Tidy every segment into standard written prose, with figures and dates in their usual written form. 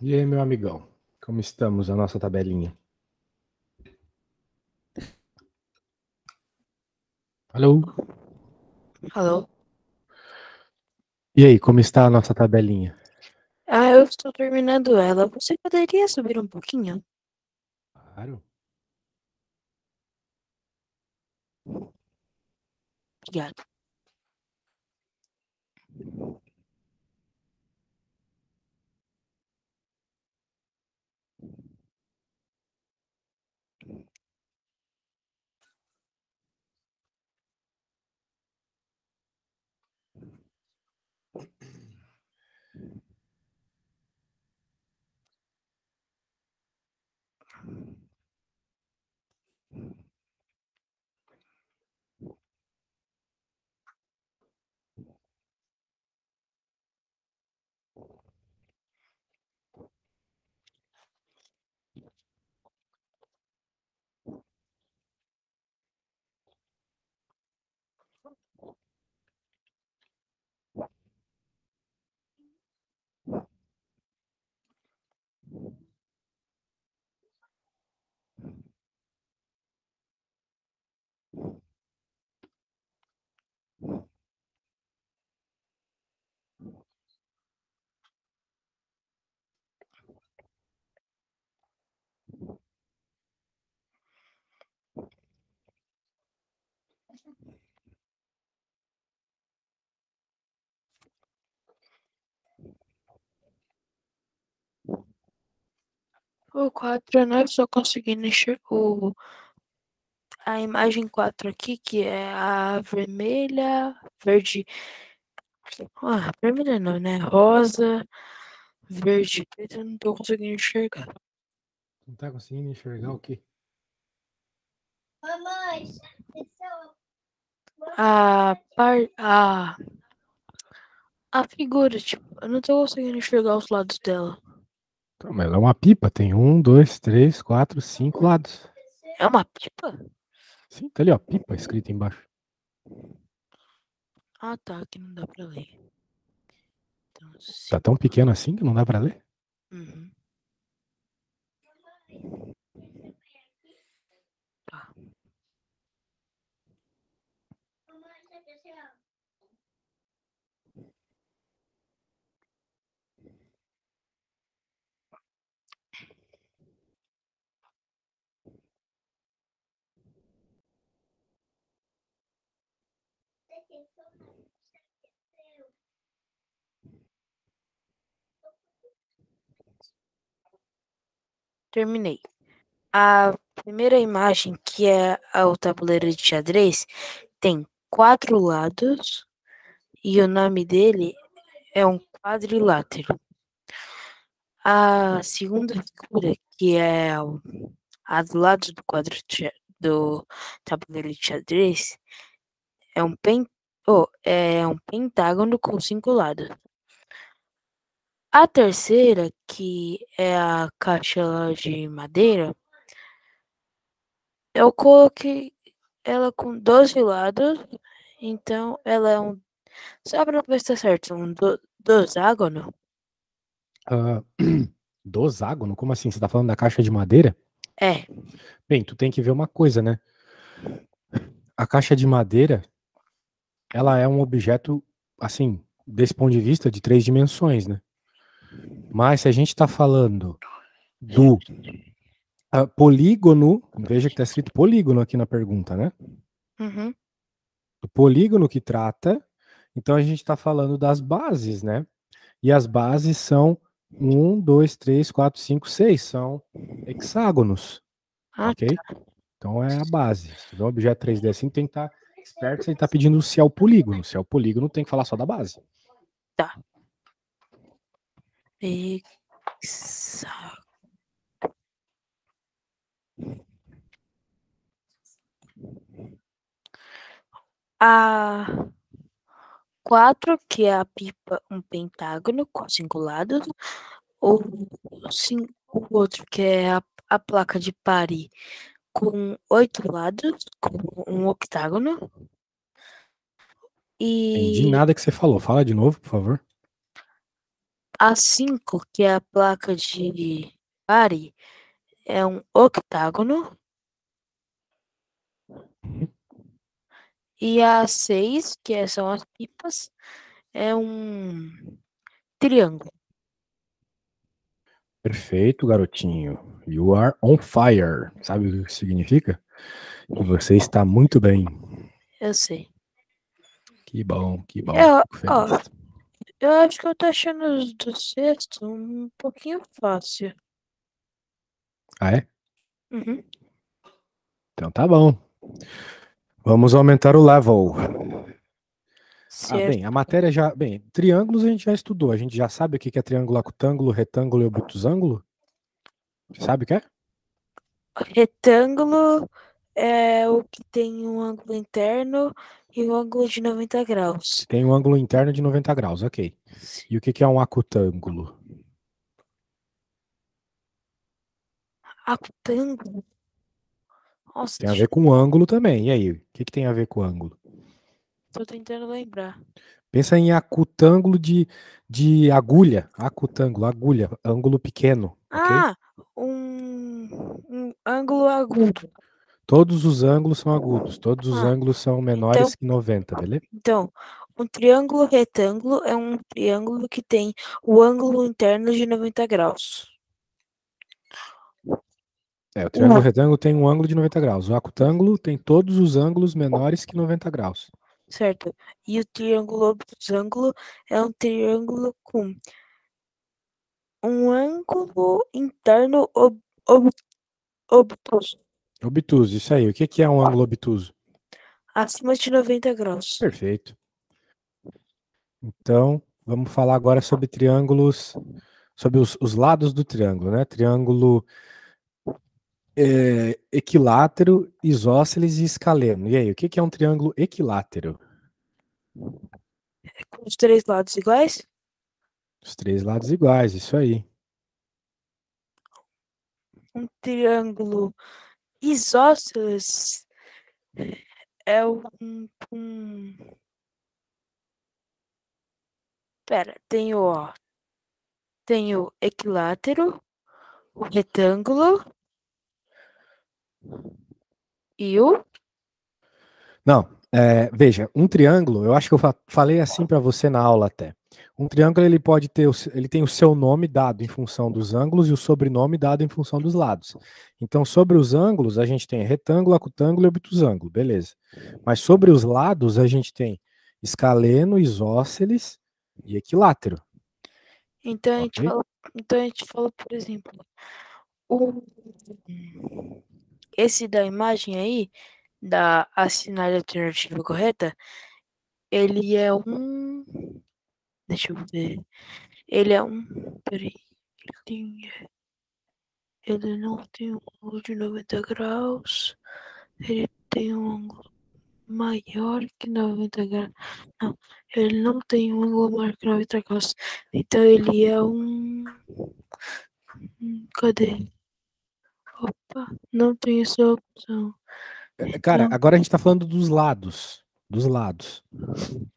E aí, meu amigão, como estamos? A nossa tabelinha. Alô? Alô? E aí, como está a nossa tabelinha? Eu estou terminando ela. Você poderia subir um pouquinho? Claro. Obrigada. O 4 eu não estou conseguindo enxergar a imagem 4 aqui, que é a vermelha, verde. Vermelha não, né? Rosa, verde, preto, eu não tô conseguindo enxergar. Não tá conseguindo enxergar o quê? Mamãe, A figura, tipo, eu não tô conseguindo enxergar os lados dela. Então, mas ela é uma pipa, tem 1, 2, 3, 4, 5 lados. É uma pipa? Sim, tá ali, ó, pipa escrito embaixo. Ah, tá, aqui não dá pra ler. Então, Tá tão pequeno assim que não dá pra ler? Uhum. Tá. Terminei. A primeira imagem, que é o tabuleiro de xadrez, tem 4 lados e o nome dele é um quadrilátero. A segunda figura, que é a do lado do quadro do tabuleiro de xadrez, é um pentágono com 5 lados. A terceira, que é a caixa de madeira, eu coloquei ela com 12 lados, então ela é um. Só pra ver se tá certo, um doságono? Doságono? Como assim? Você tá falando da caixa de madeira? É. Bem, tu tem que ver uma coisa, né? A caixa de madeira, ela é um objeto, assim, desse ponto de vista, de 3 dimensões, né? Mas se a gente tá falando do polígono, veja que tá escrito polígono aqui na pergunta, né? Uhum. Do polígono que trata, então a gente tá falando das bases, né? E as bases são 1, 2, 3, 4, 5, 6. São hexágonos, Ah, ok? Então é a base. Se tiver um objeto 3D assim, tem que estar esperto se ele está pedindo se é o polígono. Se é o polígono, tem que falar só da base. tá. Hexágono. A 4, que é a pipa, um pentágono com 5 lados. Ou o outro, que é a placa de pare com 8 lados, com um octágono. Entendi E nada que você falou. Fala de novo, por favor. a 5, que é a placa de pare, é um octágono. E a 6, são as pipas, é um triângulo. Perfeito, garotinho. You are on fire. Sabe o que significa? Que você está muito bem. Eu sei. Que bom, que bom. Eu, Fico feliz. eu acho que eu tô achando os do sexto um pouquinho fácil. Ah, é? Uhum. Então tá bom. Vamos aumentar o level. Certo. Bem, a matéria já. Bem, triângulos a gente já estudou. A gente já sabe o que é triângulo, acutângulo, retângulo e obtusângulo? Você sabe o que é? Retângulo é o que tem um ângulo interno e um ângulo de 90 graus. Tem um ângulo interno de 90 graus, ok. E o que é um acutângulo? Acutângulo? Nossa, Tem a ver com ângulo também. E aí, o que tem a ver com ângulo? tô tentando lembrar. Pensa em acutângulo de agulha. Acutângulo, agulha, ângulo pequeno, ok? Ah, um ângulo agudo. Todos os ângulos são agudos, todos os Ah, ângulos são então, menores que 90, beleza? então, um triângulo retângulo é um triângulo que tem o ângulo interno de 90 graus. O triângulo retângulo tem um ângulo de 90 graus. O acutângulo tem todos os ângulos menores que 90 graus. Certo. E o triângulo obtusângulo é um triângulo com um ângulo interno obtuso. Obtuso, isso aí. O que é um ângulo obtuso? Acima de 90 graus. Perfeito. Então, vamos falar agora sobre triângulos, sobre os lados do triângulo, né? Triângulo equilátero, isósceles e escaleno. E aí, o que é um triângulo equilátero? Com os três lados iguais? Os três lados iguais, isso aí. Um triângulo isósceles é Pera, tem o equilátero, o retângulo e o... Não, veja, um triângulo, eu acho que eu falei assim para você na aula até. Um triângulo ele pode ter, ele tem o seu nome dado em função dos ângulos e o sobrenome dado em função dos lados. Então, sobre os ângulos, a gente tem retângulo, acutângulo e obtusângulo, beleza. Mas sobre os lados, a gente tem escaleno, isósceles e equilátero. Então, Ok? a gente fala, por exemplo, esse da imagem aí, da assinale alternativa correta, ele é um... Deixa eu ver. Ele é um... Peraí. Ele não tem um ângulo de 90 graus. Ele tem um ângulo maior que 90 graus. Não, ele não tem um ângulo maior que 90 graus. Então ele é um... Cadê? Opa, não tem essa opção. Cara, Então, agora a gente está falando dos lados. Dos lados.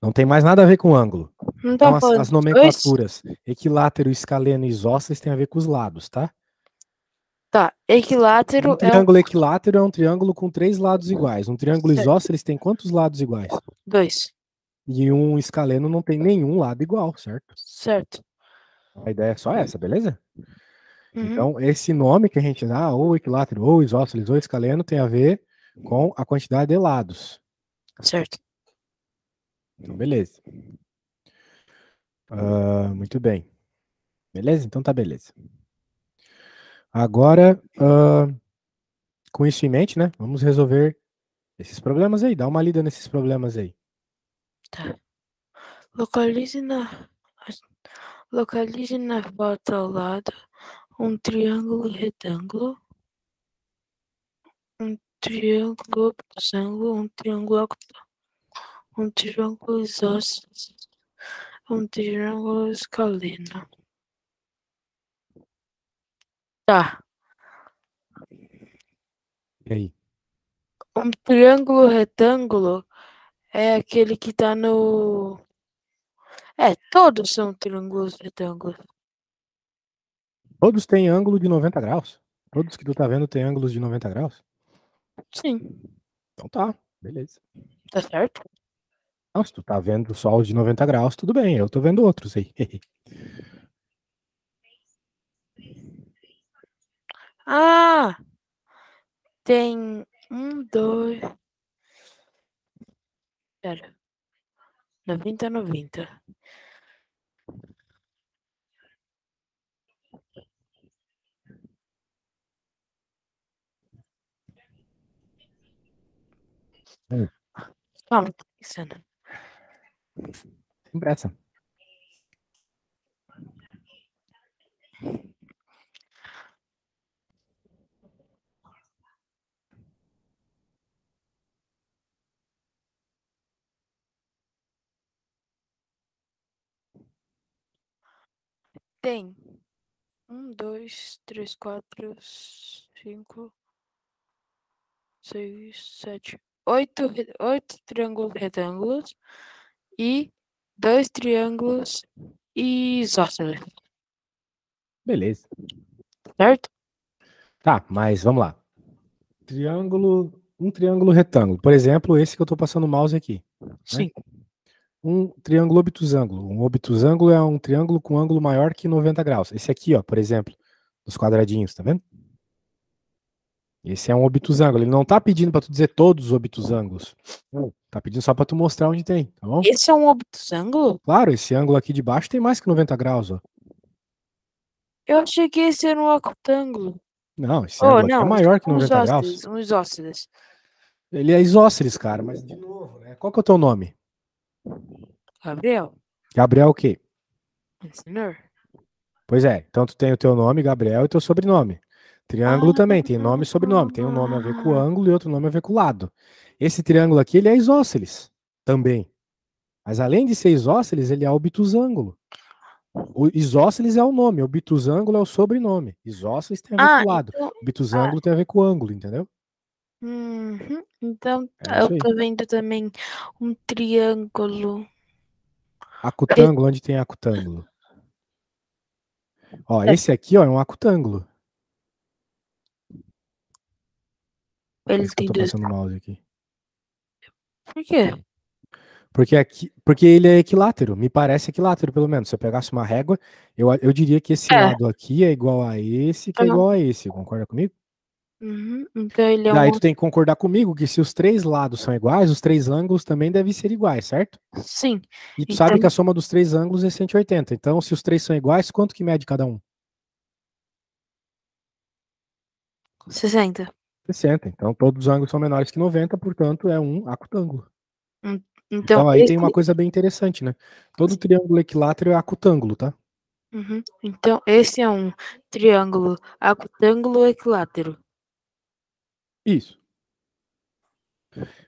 Não tem mais nada a ver com o ângulo. não tá Então, as falando dos dois? nomenclaturas equilátero, escaleno e isósceles têm a ver com os lados, tá? Tá, Um equilátero é o... triângulo equilátero é um triângulo com três lados iguais. Um triângulo Certo, isósceles tem quantos lados iguais? dois. E um escaleno não tem nenhum lado igual, certo? Certo. A ideia é só essa, beleza? Uhum. Então, esse nome que a gente dá, ou equilátero, ou isósceles, ou escaleno, tem a ver com a quantidade de lados. Certo. Então, beleza. Muito bem. Beleza? Então tá beleza. Agora, com isso em mente, né? Vamos resolver esses problemas aí. Dá uma lida nesses problemas aí. Tá. Localize na... Localize na foto ao lado um triângulo retângulo, um triângulo obtusângulo, um triângulo octângulo, um triângulo isósceles, um triângulo escaleno. Tá. E aí? Um triângulo retângulo é aquele que tá no... todos são triângulos retângulos. Todos têm ângulo de 90 graus? Todos que tu tá vendo têm ângulos de 90 graus? Sim. Então tá, beleza. Tá certo? Não, se tu tá vendo só os de 90 graus, tudo bem. Eu tô vendo outros aí. Ah! Tem um, dois... Pera. 90, 90. Calma, tô pensando. Sem pressa. Tem um, dois, três, quatro, cinco, seis, sete, oito triângulos retângulos e dois triângulos isósceles, Beleza. certo? Tá, mas vamos lá. Um triângulo retângulo. Por exemplo, esse que eu tô passando o mouse aqui. Sim. Um triângulo obtusângulo. Um obtusângulo é um triângulo com ângulo maior que 90 graus. Esse aqui, ó, por exemplo, dos quadradinhos, tá vendo? Esse é um obtusângulo. Ele não tá pedindo pra tu dizer todos os obtusângulos. Tá pedindo só pra tu mostrar onde tem, tá bom? Esse é um obtusângulo? Claro, esse ângulo aqui de baixo tem mais que 90 graus, ó. Eu achei que esse era um acutângulo. Não, esse Oh, ângulo aqui é não, maior que um 90 graus. isósceles, um isósceles. Ele é isósceles, cara, mas de novo, né? Qual que é o teu nome? Gabriel, Gabriel o quê? senhor. Pois é, então tu tem o teu nome, Gabriel, e teu sobrenome. Triângulo Ah, também, tem nome e sobrenome. Tem um nome a ver com o ângulo e outro nome a ver com o lado. Esse triângulo aqui, ele é isósceles também. Mas além de ser isósceles, ele é obtusângulo. O isósceles é o nome, obtusângulo é o sobrenome. Isósceles tem a ver com o lado. então. Obtusângulo tem a ver com o ângulo, entendeu? Então, É eu isso aí. tô vendo também um triângulo. Acutângulo, onde tem acutângulo? Ó, esse aqui, ó, é um acutângulo. Por Ele isso que eu tem tô dois. passando o mouse aqui. Por quê? Porque ele é equilátero, me parece equilátero, pelo menos. Se eu pegasse uma régua, eu diria que esse É, lado aqui é igual a esse, que é então, igual a esse. Concorda comigo? então ele é Daí um. tu tem que concordar comigo que se os três lados são iguais, os três ângulos também devem ser iguais, certo? Sim, E tu então sabe que a soma dos três ângulos é 180. Então, se os três são iguais, quanto que mede cada um? 60. 60. Então, todos os ângulos são menores que 90, portanto, é um acutângulo. Então, Então, aí esse. tem uma coisa bem interessante, né? Todo triângulo equilátero é acutângulo, tá? Então, esse é um triângulo acutângulo equilátero. Isso.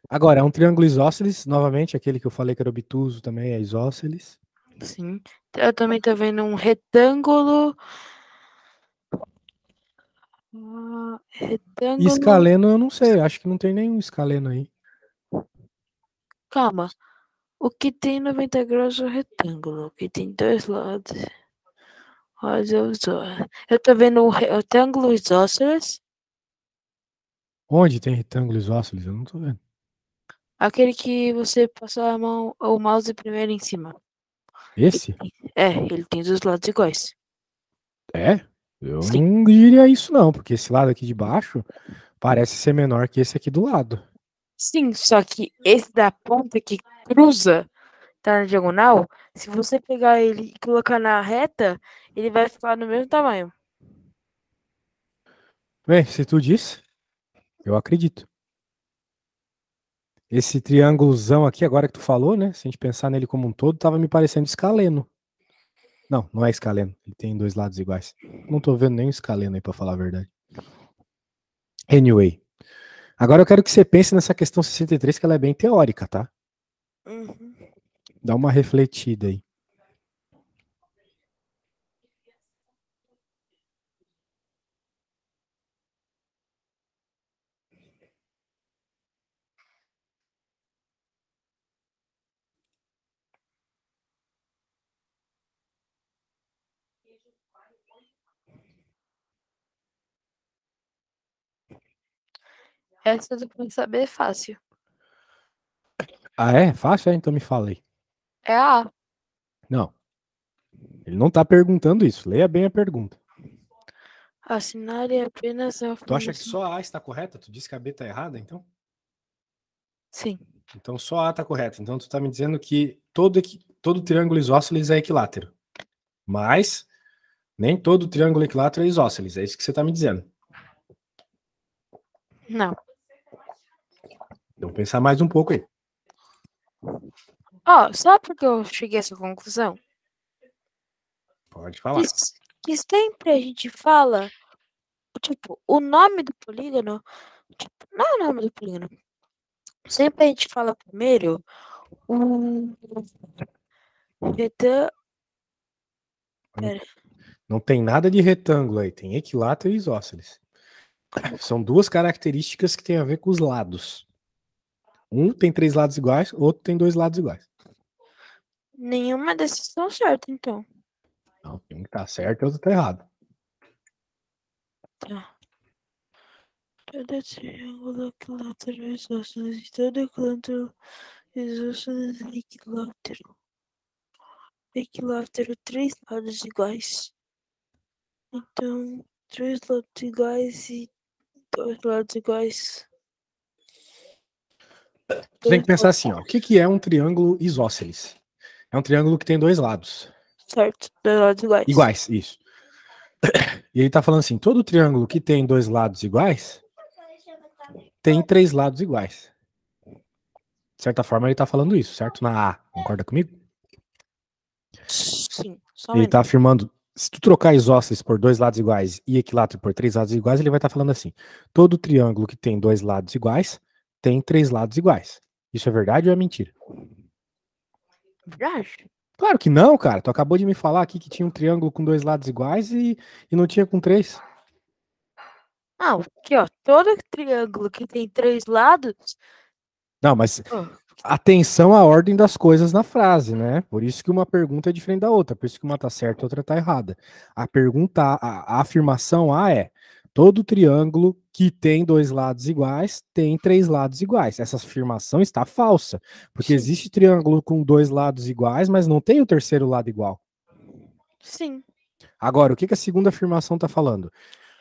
Agora, é um triângulo isósceles, novamente, aquele que eu falei que era obtuso também é isósceles. Sim. Eu também tô vendo um retângulo. E Retângulo. escaleno eu não sei, acho que não tem nenhum escaleno aí. Calma. O que tem 90 graus é o retângulo. O que tem dois lados. Eu tô vendo um retângulo isósceles. Onde tem retângulo isósceles? Eu não tô vendo. Aquele que você passa a mão, o mouse primeiro em cima. Esse? Ele tem os lados iguais. É? Eu Sim. não diria isso não, porque esse lado aqui de baixo parece ser menor que esse aqui do lado. Sim, só que esse da ponta que cruza, tá na diagonal, se você pegar ele e colocar na reta, ele vai ficar no mesmo tamanho. Bem, se tu diz, eu acredito. Esse triângulozão aqui, agora que tu falou, né? Se a gente pensar nele como um todo, tava me parecendo escaleno. Não, não é escaleno. Ele tem dois lados iguais. Não tô vendo nem o escaleno aí, pra falar a verdade. Anyway. Agora eu quero que você pense nessa questão 63, que ela é bem teórica, tá? Uhum. Dá uma refletida aí. Essa do que saber é fácil. Ah, é? Fácil? É? Então me fala aí. É a A. Não, ele não tá perguntando isso. Leia bem a pergunta. Assinar é apenas a Tu acha que formação. só a está correta? Tu disse que a B tá errada, então? Sim. Então só a tá correta. Então tu tá me dizendo que todo triângulo isósceles é equilátero. Mas nem todo triângulo equilátero é isósceles. É isso que você tá me dizendo. Não. Então pensar mais um pouco aí. Sabe por que eu cheguei a essa conclusão? Pode Que, falar. que sempre a gente fala, tipo, o nome do polígono, tipo, não é o nome do polígono. Sempre a gente fala primeiro o retângulo. Pera, Não tem nada de retângulo aí. Tem equilátero e isósceles. São duas características que têm a ver com os lados. Um tem três lados iguais, outro tem dois lados iguais. nenhuma dessas estão certas, então. Não, tem um que tá certo e outro tá errado. Tá. Todo triângulo equilátero é isósceles e todo equilátero isósceles é equilátero. Equilátero, três lados iguais. Então, três lados iguais e dois lados iguais. Tu tem que pensar assim, ó. O que é um triângulo isósceles? É um triângulo que tem dois lados. Certo, dois lados iguais. Iguais, isso. E ele tá falando assim, todo triângulo que tem dois lados iguais tem três lados iguais. De certa forma, ele tá falando isso, certo? Na A. Concorda comigo? Sim, só Ele tá afirmando, se tu trocar isósceles por dois lados iguais e equilátero por três lados iguais, ele vai estar falando assim, todo triângulo que tem dois lados iguais tem três lados iguais. Isso é verdade ou é mentira? verdade. Claro que não, cara. Tu acabou de me falar aqui que tinha um triângulo com dois lados iguais e não tinha com três. Ah, aqui, ó. Todo triângulo que tem três lados. Não, mas Ó, atenção à ordem das coisas na frase, né? Por isso que uma pergunta é diferente da outra, por isso que uma tá certa e outra tá errada. A pergunta, a afirmação A é: todo triângulo que tem dois lados iguais tem três lados iguais. Essa afirmação está falsa, porque sim, existe triângulo com dois lados iguais, mas não tem o terceiro lado igual. sim. Agora, o que a segunda afirmação está falando?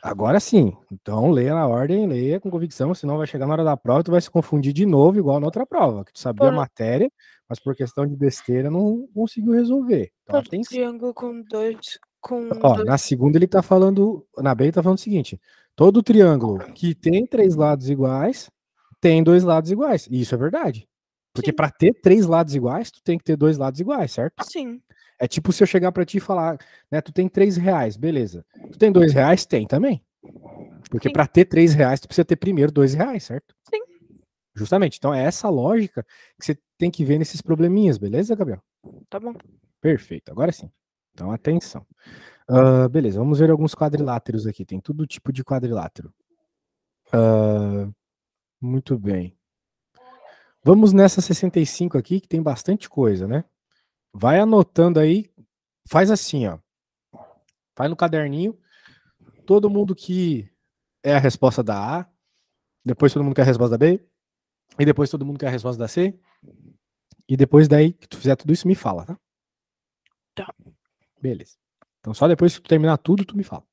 Agora sim. Então, leia na ordem, leia com convicção, senão vai chegar na hora da prova e tu vai se confundir de novo, igual na outra prova, que tu sabia a Todo, matéria, mas por questão de besteira não conseguiu resolver. Então, todo atenção. triângulo com dois. Com Ó, dois. na segunda ele tá falando, na B ele tá falando o seguinte: todo triângulo que tem três lados iguais tem dois lados iguais. E isso é verdade. Porque Sim, para ter três lados iguais, tu tem que ter dois lados iguais, certo? sim, É tipo se eu chegar para ti e falar, né, tu tem R$ 3, beleza. Tu tem R$ 2? Tem também. Porque sim, para ter R$ 3, tu precisa ter primeiro R$ 2, certo? sim. Justamente. Então é essa lógica que você tem que ver nesses probleminhas, beleza, Gabriel? Tá bom. Perfeito, agora sim. Então atenção. Beleza, vamos ver alguns quadriláteros aqui. Tem todo tipo de quadrilátero. Muito bem. Vamos nessa 65 aqui, que tem bastante coisa, né? Vai anotando aí, faz assim, ó. Faz no caderninho. Todo mundo que é a resposta da A, depois todo mundo quer a resposta da B, e depois todo mundo quer a resposta da C, e depois daí que tu fizer tudo isso, me fala, tá? Tá. Beleza. Então só depois que tu terminar tudo, tu me fala.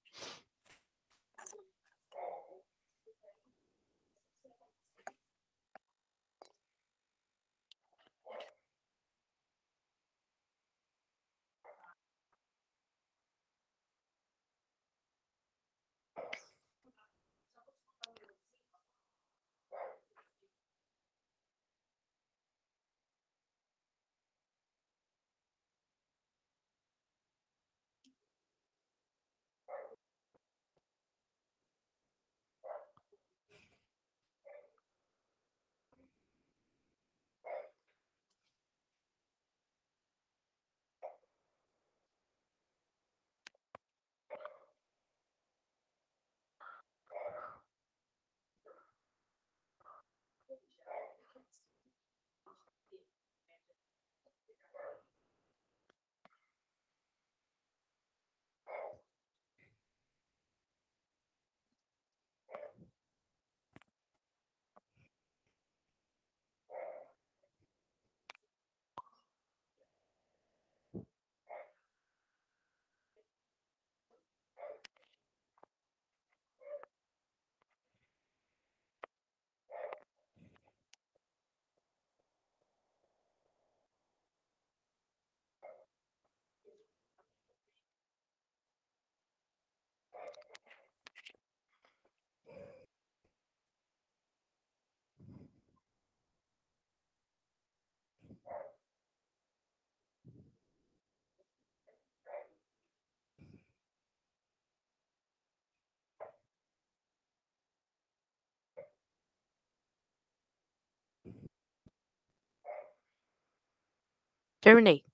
Terminei.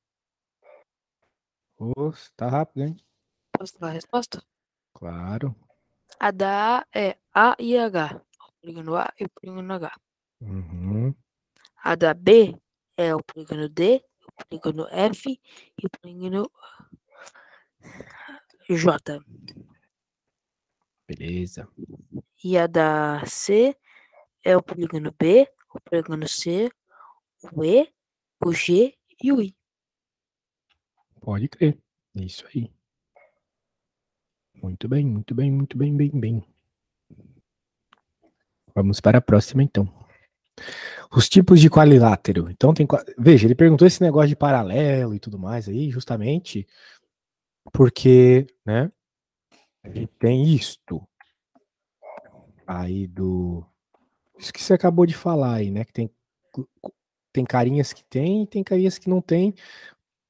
Nossa, tá rápido, hein? Posso dar a resposta? Claro. A da A é A e H. O polígono A e o polígono H. Uhum. A da B é o polígono D, o polígono F e o polígono J. Beleza. E a da C é o polígono B, o polígono C, o E, o G e o I. Pode crer. Isso aí. Muito bem, muito bem, muito bem, bem, bem. Vamos para a próxima, então. Os tipos de quadrilátero. Então, veja, ele perguntou esse negócio de paralelo e tudo mais aí, justamente porque, né, a gente tem isto aí isso que você acabou de falar aí, né, que tem carinhas que tem e tem carinhas que não tem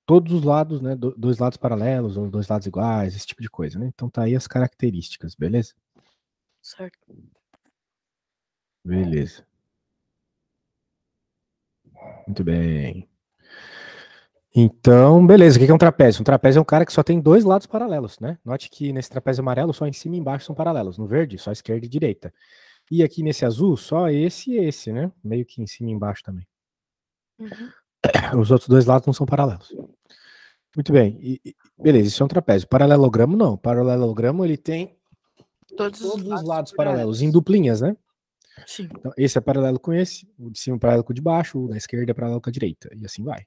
todos os lados, né, dois lados paralelos ou dois lados iguais, esse tipo de coisa, né? Então tá aí as características, beleza? Certo. Beleza. Muito bem. Então, beleza. O que é um trapézio? Um trapézio é um cara que só tem dois lados paralelos, né? Note que nesse trapézio amarelo, só em cima e embaixo são paralelos. No verde, só esquerda e direita. E aqui nesse azul, só esse e esse, né? Meio que em cima e embaixo também. Uhum. Os outros dois lados não são paralelos. Muito bem. Beleza, isso é um trapézio. Paralelogramo, não. Paralelogramo, ele tem todos os lados paralelos, em duplinhas, né? Sim. Então, esse é paralelo com esse, o de cima é paralelo com o de baixo, o da esquerda é paralelo com a direita, e assim vai.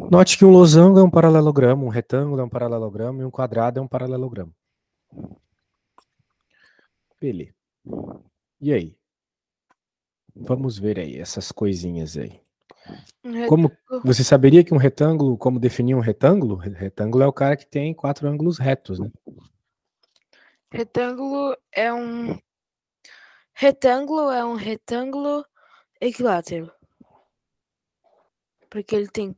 Note que um losango é um paralelogramo, um retângulo é um paralelogramo e um quadrado é um paralelogramo. Beleza. E aí? Vamos ver aí essas coisinhas aí. Como você saberia que um retângulo, como definir um retângulo? Retângulo é o cara que tem 4 ângulos retos, né? Retângulo é um retângulo equilátero. Porque ele tem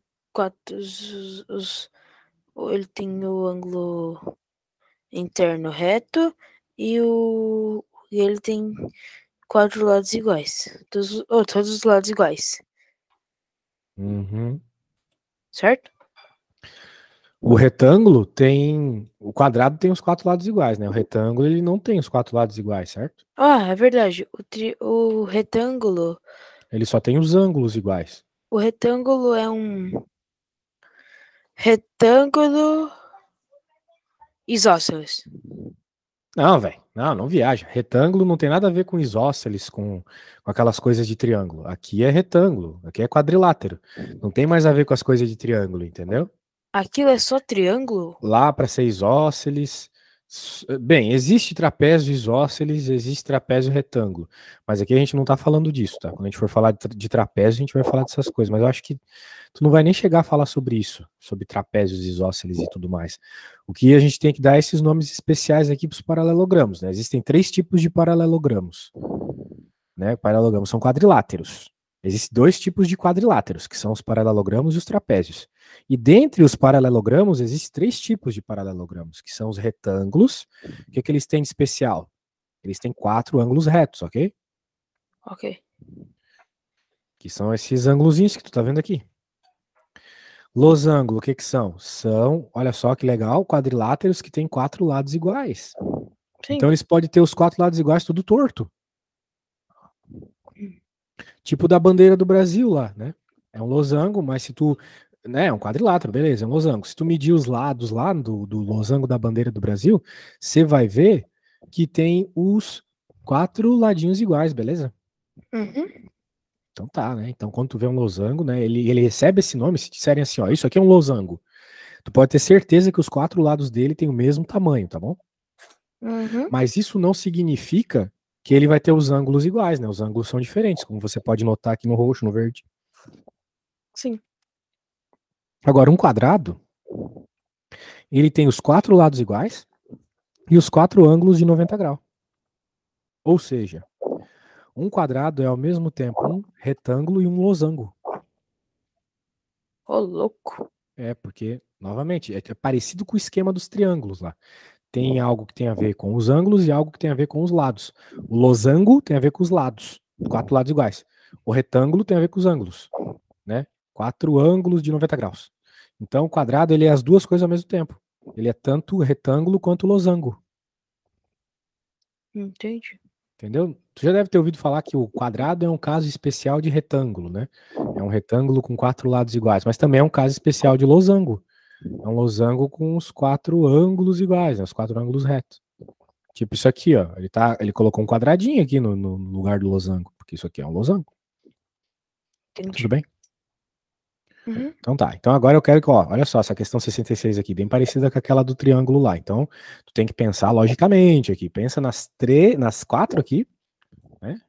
ele tem o ângulo interno reto e ele tem 4 lados iguais. Todos os lados iguais. Uhum. Certo? O retângulo tem... O quadrado tem os 4 lados iguais, né? O retângulo, ele não tem os 4 lados iguais, certo? Ah, é verdade. O retângulo... Ele só tem os ângulos iguais. O retângulo é um retângulo isósceles. Não, velho. Não viaja. Retângulo não tem nada a ver com isósceles, com aquelas coisas de triângulo. Aqui é retângulo, aqui é quadrilátero. Não tem mais a ver com as coisas de triângulo, entendeu? Aquilo é só triângulo? Lá para ser isósceles. Bem, existe trapézio isósceles, existe trapézio retângulo. Mas aqui a gente não tá falando disso, tá? Quando a gente for falar de trapézio, a gente vai falar dessas coisas. Mas eu acho que tu não vai nem chegar a falar sobre isso, sobre trapézios isósceles e tudo mais. O que a gente tem que dar é esses nomes especiais aqui para os paralelogramos, né? Existem 3 tipos de paralelogramos, né? Paralelogramos são quadriláteros. Existem 2 tipos de quadriláteros, que são os paralelogramos e os trapézios. E dentre os paralelogramos, existem 3 tipos de paralelogramos, que são os retângulos. O que eles têm de especial? Eles têm 4 ângulos retos, ok? Ok. Que são esses ângulozinhos que tu tá vendo aqui. Losango, o que são? São, olha só que legal, quadriláteros que têm 4 lados iguais. Sim. Então eles podem ter os 4 lados iguais tudo torto. Tipo da bandeira do Brasil lá, né? É um losango, mas se tu... Né, é um quadrilátero, beleza, é um losango. Se tu medir os lados lá do losango da bandeira do Brasil, você vai ver que tem os 4 ladinhos iguais, beleza? Uhum. Então tá, né? Então quando tu vê um losango, né, ele recebe esse nome, se disserem assim, ó, isso aqui é um losango. Tu pode ter certeza que os 4 lados dele têm o mesmo tamanho, tá bom? Uhum. Mas isso não significa que ele vai ter os ângulos iguais, né? Os ângulos são diferentes, como você pode notar aqui no roxo, no verde. Sim. Agora, um quadrado, ele tem os 4 lados iguais e os 4 ângulos de 90 graus. Ou seja, um quadrado é ao mesmo tempo um retângulo e um losango. Ô, louco. É, porque, novamente, é parecido com o esquema dos triângulos lá. Tem algo que tem a ver com os ângulos e algo que tem a ver com os lados. O losango tem a ver com os lados, 4 lados iguais. O retângulo tem a ver com os ângulos, né? 4 ângulos de 90 graus. Então, o quadrado, ele é as duas coisas ao mesmo tempo. Ele é tanto retângulo quanto losango. Entendi. Entendeu? Tu já deve ter ouvido falar que o quadrado é um caso especial de retângulo, né? É um retângulo com 4 lados iguais, mas também é um caso especial de losango. É um losango com os 4 ângulos iguais, né? Os 4 ângulos retos. Tipo isso aqui, ó. Ele colocou um quadradinho aqui no lugar do losango, porque isso aqui é um losango. Entendi. Tudo bem? Uhum. Então tá. Então agora eu quero que, ó, olha só, essa questão 66 aqui, bem parecida com aquela do triângulo lá. Então, tu tem que pensar logicamente aqui. Pensa nas 4 aqui, né?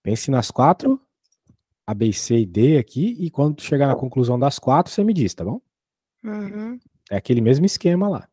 Pense nas 4, A, B, C e D aqui, e quando tu chegar na conclusão das 4, você me diz, tá bom? Uhum. É aquele mesmo esquema lá.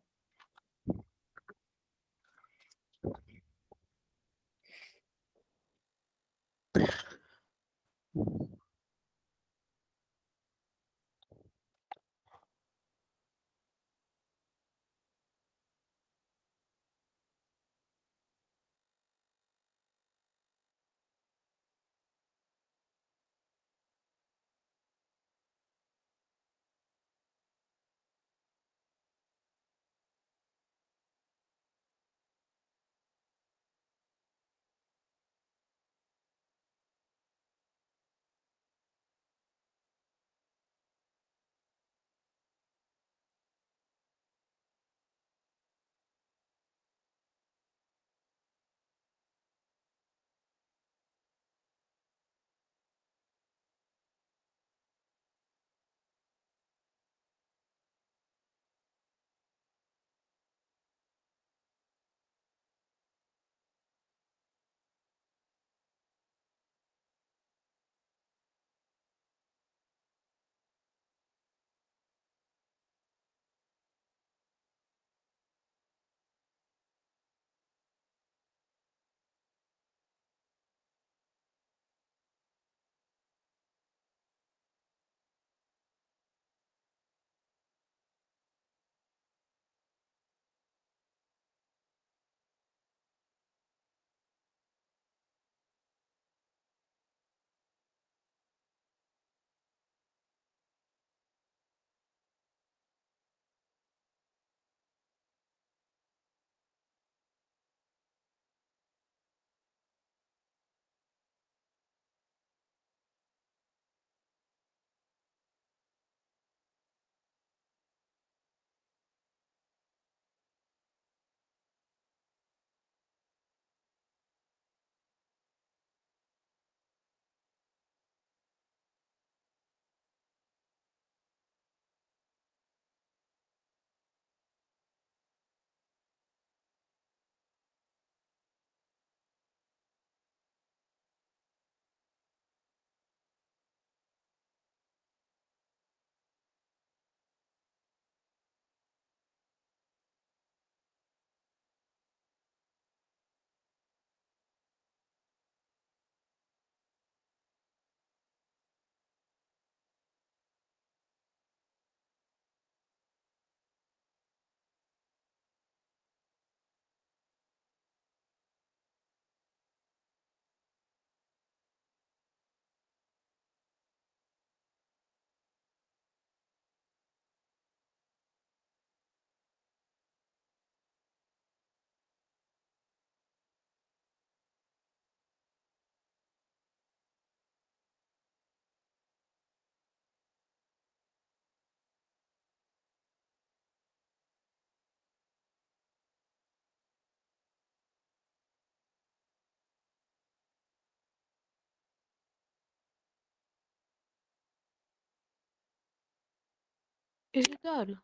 Isidoro,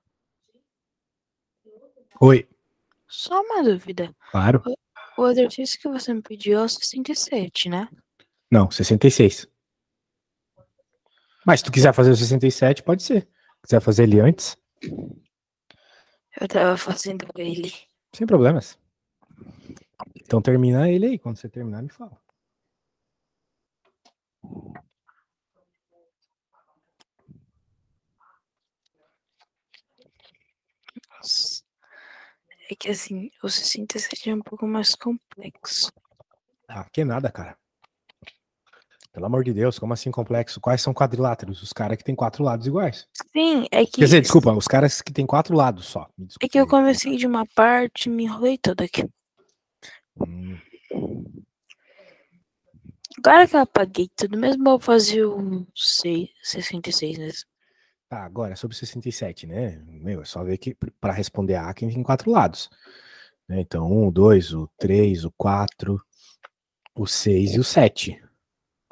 Oi. só uma dúvida. Claro. O exercício que você me pediu é o 67, né? Não, 66. Mas se tu quiser fazer o 67, pode ser. Se quiser fazer ele antes, Eu tava fazendo ele. sem problemas. Então termina ele aí. Quando você terminar, me fala. Nossa. É que assim, o 67 é um pouco mais complexo. Ah, que nada, cara. Pelo amor de Deus, como assim complexo? Quais são quadriláteros? Os caras que tem 4 lados iguais. Sim, é Quer dizer, que, desculpa, os caras que tem 4 lados só. Me é desculpa que eu aí. comecei de uma parte e me enrolei toda aqui. Hum. Agora que eu apaguei tudo, mesmo eu vou fazer o 66 mesmo. Tá, agora sobre 67, né? Meu, é só ver que para responder a quem tem 4 lados. Né? Então, 1, 2, o 3, o 4, o 6 e o 7.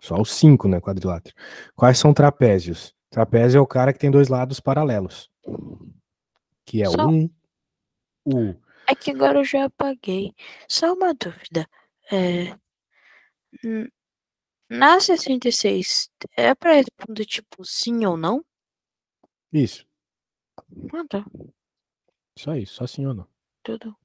Só os 5, né, quadrilátero. Quais são trapézios? Trapézio é o cara que tem 2 lados paralelos. Que é o Só 1, o... é que agora eu já apaguei. Só uma dúvida. É, Na 66, é pra responder tipo sim ou não? Isso. Ah, tá. Só isso, só sim ou não. Tudo.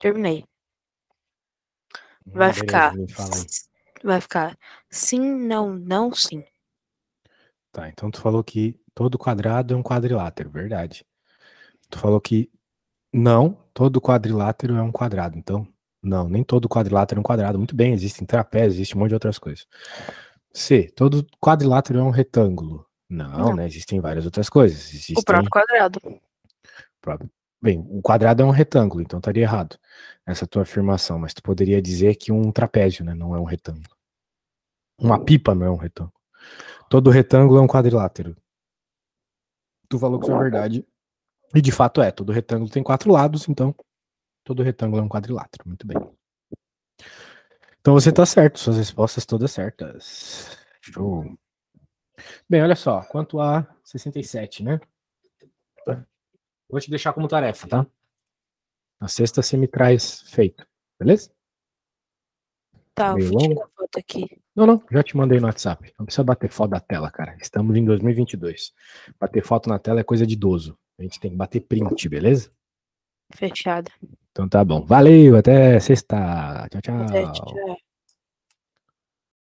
Terminei. Vai Beleza, ficar. me fala aí. Vai ficar sim, não, não, sim. Tá, então tu falou que todo quadrado é um quadrilátero, verdade. Tu falou que não, todo quadrilátero é um quadrado. Então, não, nem todo quadrilátero é um quadrado. Muito bem, existem trapézios, existe um monte de outras coisas. C, todo quadrilátero é um retângulo. Não, Não. né? Existem várias outras coisas. O próprio Existem. quadrado. Bem, o quadrado é um retângulo, então estaria errado essa tua afirmação, mas tu poderia dizer que um trapézio, né, não é um retângulo. Uma pipa não é um retângulo. Todo retângulo é um quadrilátero. Tu falou que isso é verdade. E de fato é, todo retângulo tem 4 lados, então todo retângulo é um quadrilátero. Muito bem. Então você tá certo, suas respostas todas certas. Show. Bem, olha só, quanto a 67, né? Vou te deixar como tarefa, tá? Na sexta você me traz feito, beleza? Tá, eu Meio vou tirar longo. a foto aqui. Não, já te mandei no WhatsApp. Não precisa bater foto da tela, cara. Estamos em 2022. Bater foto na tela é coisa de idoso. A gente tem que bater print, beleza? Fechado. Então tá bom. Valeu, até sexta. Tchau, Até, tchau. tchau.